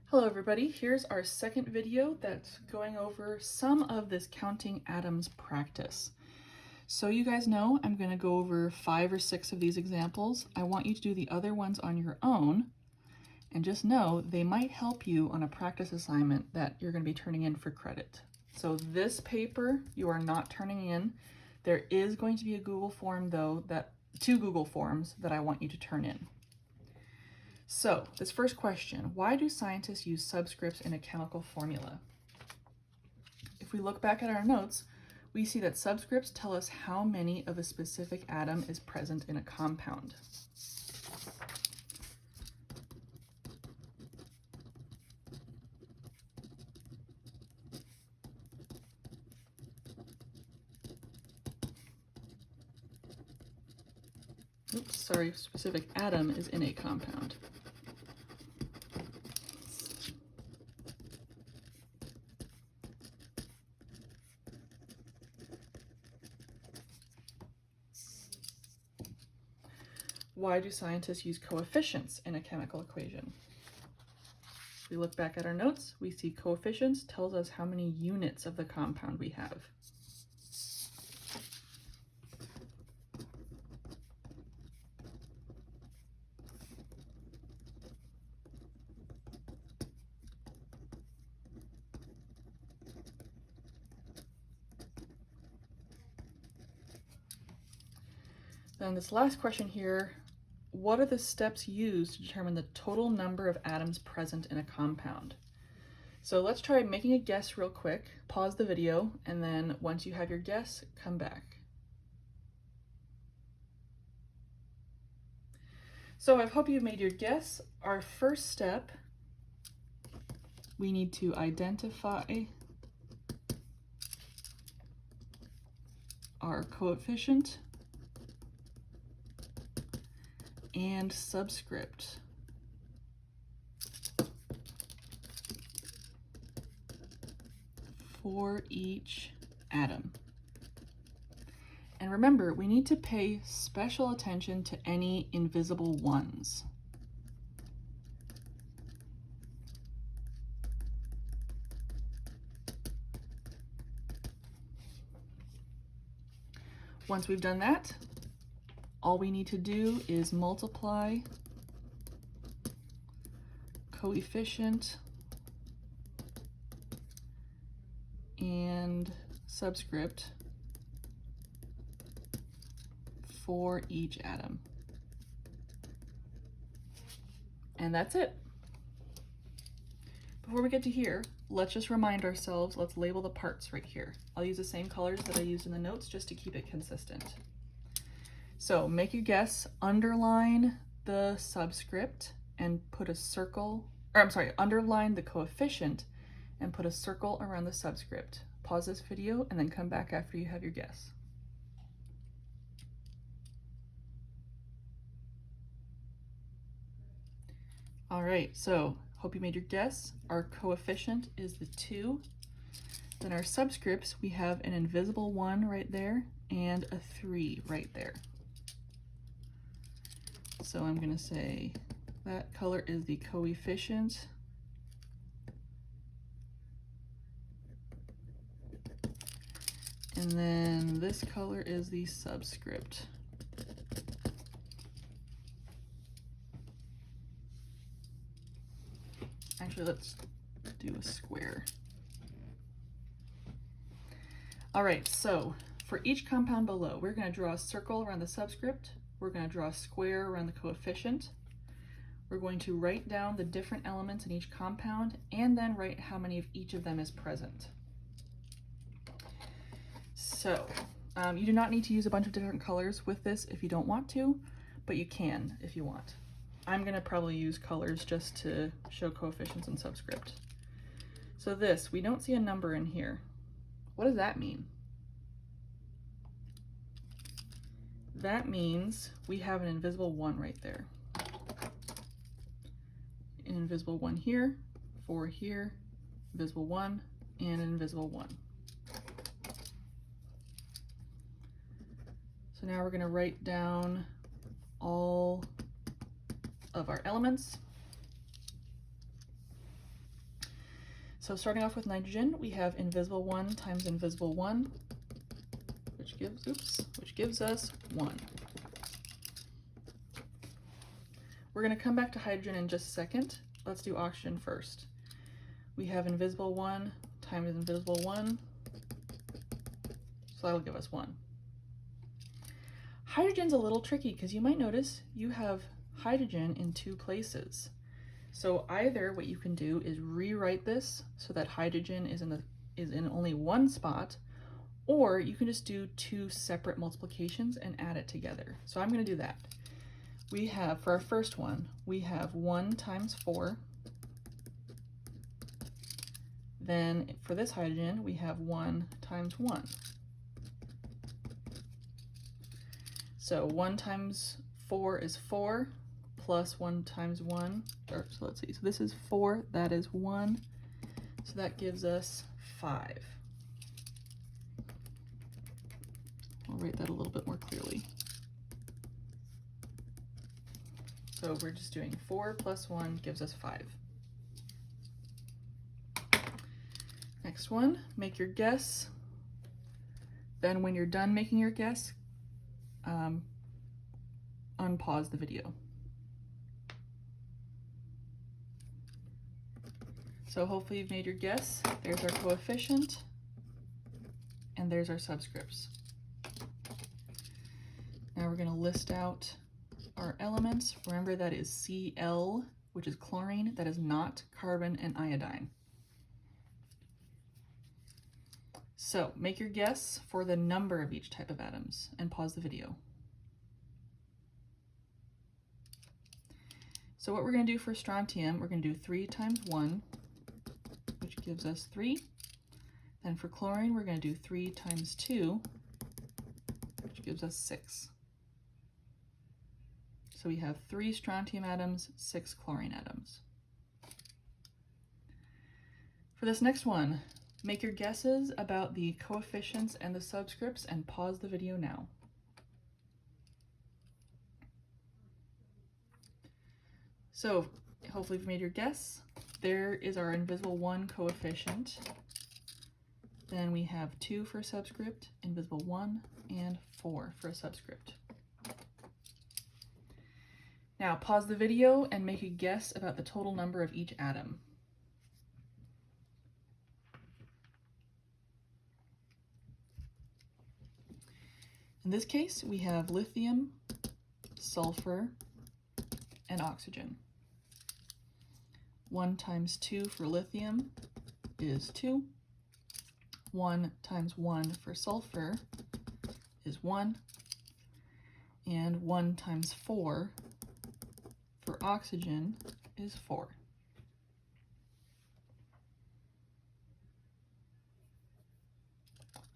Hello everybody, here's our second video that's going over some of this counting atoms practice. So you guys know I'm going to go over 5 or 6 of these examples. I want you to do the other ones on your own, and just know they might help you on a practice assignment that you're going to be turning in for credit. So this paper you are not turning in. There is going to be a Google form though, two Google forms that I want you to turn in. So this first question, why do scientists use subscripts in a chemical formula? If we look back at our notes, we see that subscripts tell us how many of a specific atom is present in a compound. Oops, sorry, specific atom is in a compound. Why do scientists use coefficients in a chemical equation? If we look back at our notes, we see coefficients tells us how many units of the compound we have. Then this last question here, what are the steps used to determine the total number of atoms present in a compound? So let's try making a guess real quick. Pause the video, and then once you have your guess, come back. So I hope you've made your guess. Our first step, we need to identify our coefficient and subscript. For each atom. And remember, we need to pay special attention to any invisible ones. Once we've done that, all we need to do is multiply coefficient and subscript for each atom. And that's it. Before we get to here, let's just remind ourselves, let's label the parts right here. I'll use the same colors that I used in the notes just to keep it consistent. So make your guess, underline the subscript and put a circle, underline the coefficient and put a circle around the subscript. Pause this video and then come back after you have your guess. All right, so hope you made your guess. Our coefficient is the 2. Then our subscripts, we have an invisible 1 right there and a 3 right there. So I'm going to say that color is the coefficient. And then this color is the subscript. Actually, let's do a square. All right, so for each compound below, we're going to draw a circle around the subscript. We're going to draw a square around the coefficient. We're going to write down the different elements in each compound and then write how many of each of them is present. So you do not need to use a bunch of different colors with this if you don't want to, but you can if you want. I'm going to probably use colors just to show coefficients and subscript. So this, we don't see a number in here. What does that mean? That means we have an invisible 1 right there. An invisible 1 here, 4 here, invisible 1, and an invisible 1. So now we're going to write down all of our elements. So starting off with nitrogen, we have invisible 1 times invisible 1, which gives us 1. We're going to come back to hydrogen in just a second. Let's do oxygen first. We have invisible 1 times invisible 1, so that'll give us 1. Hydrogen's a little tricky because you might notice you have hydrogen in 2 places. So either what you can do is rewrite this so that hydrogen is in only one spot, or you can just do 2 separate multiplications and add it together. So I'm going to do that. We have, for our first one, we have 1 times 4. Then for this hydrogen, we have 1 times 1. So 1 times 4 is 4, plus 1 times 1, so let's see, so this is 4, that is 1, so that gives us 5. I'll write that a little bit more clearly. So we're just doing 4 plus 1 gives us 5. Next one, make your guess. Then when you're done making your guess, unpause the video. So hopefully you've made your guess. There's our coefficient, and there's our subscripts. Now we're going to list out our elements. Remember that is Cl, which is chlorine, that is not carbon and iodine. So make your guess for the number of each type of atoms and pause the video. So what we're going to do for strontium, we're going to do 3 times 1, which gives us 3. Then for chlorine, we're going to do 3 times 2, which gives us 6. So we have 3 strontium atoms, 6 chlorine atoms. For this next one, make your guesses about the coefficients and the subscripts and pause the video now. So hopefully you've made your guess. There is our invisible 1 coefficient. Then we have 2 for a subscript, invisible 1, and 4 for a subscript. Now pause the video and make a guess about the total number of each atom. In this case, we have lithium, sulfur, and oxygen. 1 times 2 for lithium is 2. 1 times 1 for sulfur is 1. And 1 times 4 for oxygen is 4.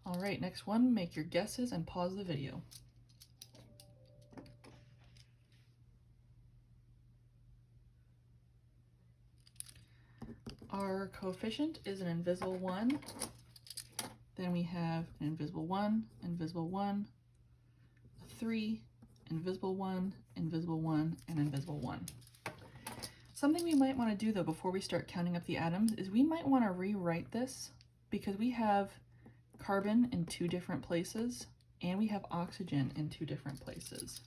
All right, next one, make your guesses and pause the video. Our coefficient is an invisible 1. Then we have an invisible 1, invisible 1, a 3, invisible 1, invisible 1, and invisible 1. Something we might want to do though before we start counting up the atoms is we might want to rewrite this because we have carbon in 2 different places and we have oxygen in 2 different places.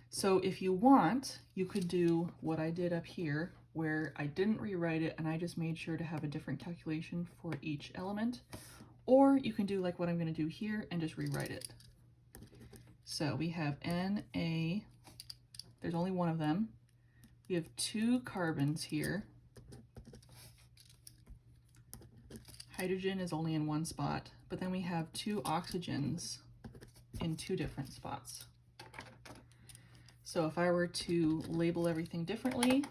So if you want, you could do what I did up here where I didn't rewrite it and I just made sure to have a different calculation for each element, or you can do like what I'm going to do here and just rewrite it. So we have Na, there's only one of them. We have 2 carbons here. Hydrogen is only in one spot, but then we have 2 oxygens in 2 different spots. So if I were to label everything differently,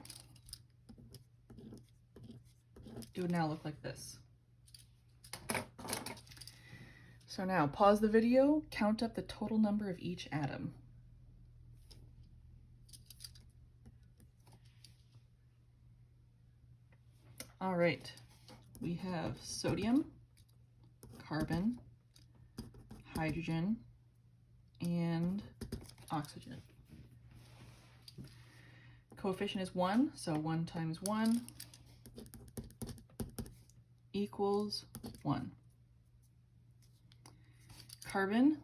it would now look like this. So now pause the video, count up the total number of each atom. All right, we have sodium, carbon, hydrogen, and oxygen. Coefficient is 1, so 1 times 1 equals 1. Carbon,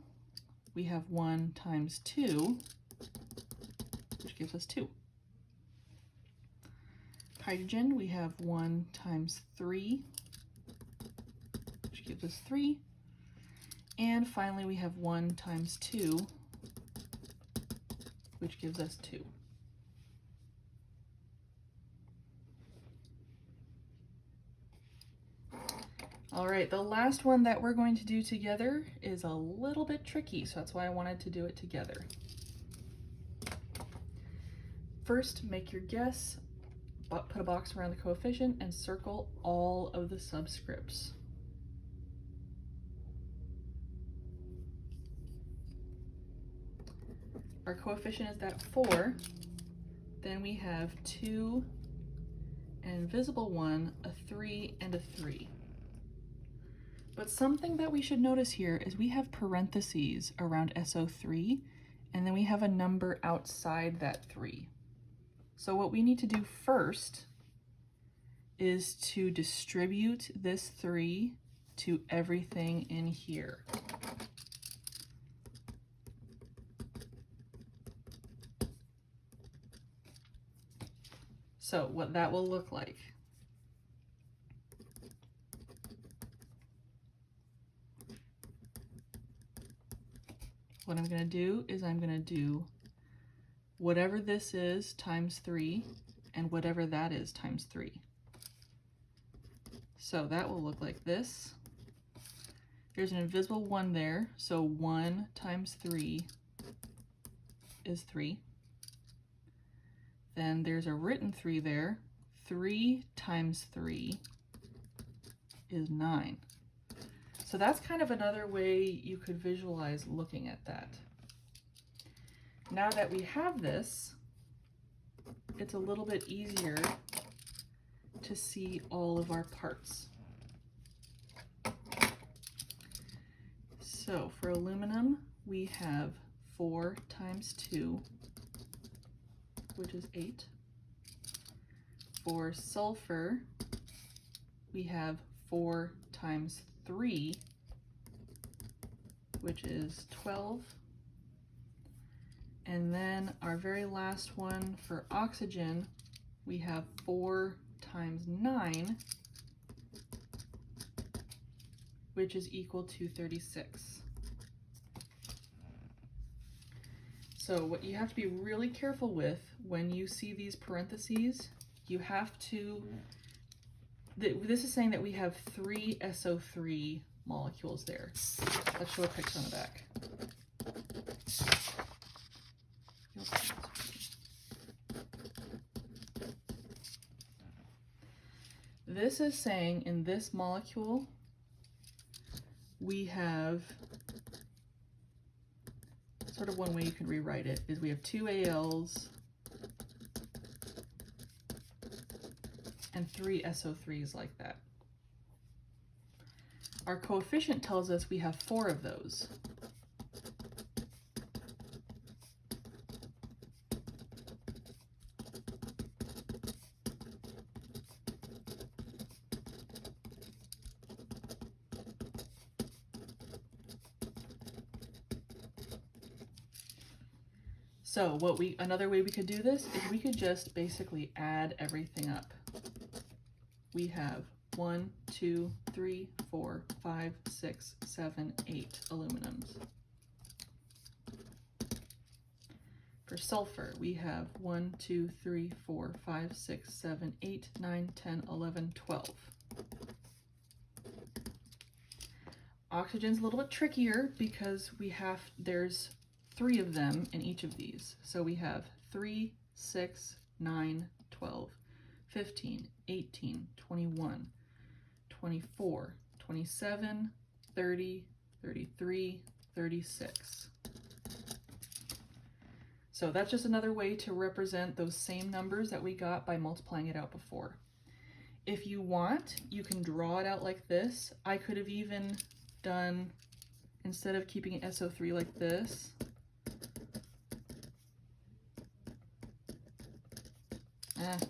we have 1 times 2, which gives us 2. Hydrogen, we have 1 times 3, which gives us 3. And finally, we have 1 times 2, which gives us 2. All right, the last one that we're going to do together is a little bit tricky, so that's why I wanted to do it together. First, make your guess, put a box around the coefficient, and circle all of the subscripts. Our coefficient is that 4. Then we have 2, an invisible 1, a 3, and a 3. But something that we should notice here is we have parentheses around SO3, and then we have a number outside that 3. So what we need to do first is to distribute this 3 to everything in here. So what that will look like. What I'm going to do is I'm going to do whatever this is times 3 and whatever that is times 3. So that will look like this. There's an invisible 1 there, so 1 times 3 is 3. Then there's a written 3 there. 3 times 3 is 9. So that's kind of another way you could visualize looking at that. Now that we have this, it's a little bit easier to see all of our parts. So for aluminum, we have 4 times 2, which is 8. For sulfur, we have 4 times 3, which is 12. And then our very last one for oxygen, we have 4 times 9, which is equal to 36. So what you have to be really careful with when you see these parentheses, you have to, this is saying that we have 3 SO3 molecules there. Let's show a picture on the back. This is saying in this molecule, we have, sort of one way you can rewrite it is we have 2 ALs and 3 SO3s like that. Our coefficient tells us we have 4 of those. So another way we could do this is we could just basically add everything up. We have 1, 2, 3, 4, 5, 6, 7, 8 aluminums. For sulfur, we have 1, 2, 3, 4, 5, 6, 7, 8, 9, 10, 11, 12. Oxygen's a little bit trickier because there's 3 of them in each of these. So we have 3, 6, 9, 12, 15, 18, 21, 24, 27, 30, 33, 36. So that's just another way to represent those same numbers that we got by multiplying it out before. If you want, you can draw it out like this. I could have even done, instead of keeping an SO3 like this,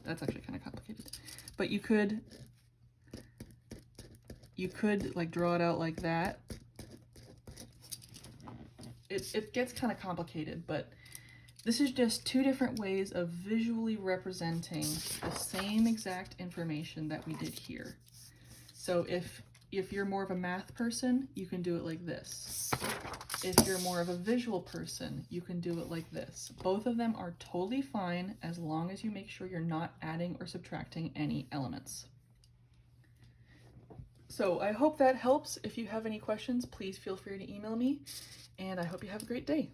that's actually kind of complicated. But you could You could like draw it out like that. It gets kind of complicated, but this is just two different ways of visually representing the same exact information that we did here. So if you're more of a math person, you can do it like this. If you're more of a visual person, you can do it like this. Both of them are totally fine as long as you make sure you're not adding or subtracting any elements. So I hope that helps. If you have any questions, please feel free to email me, and I hope you have a great day.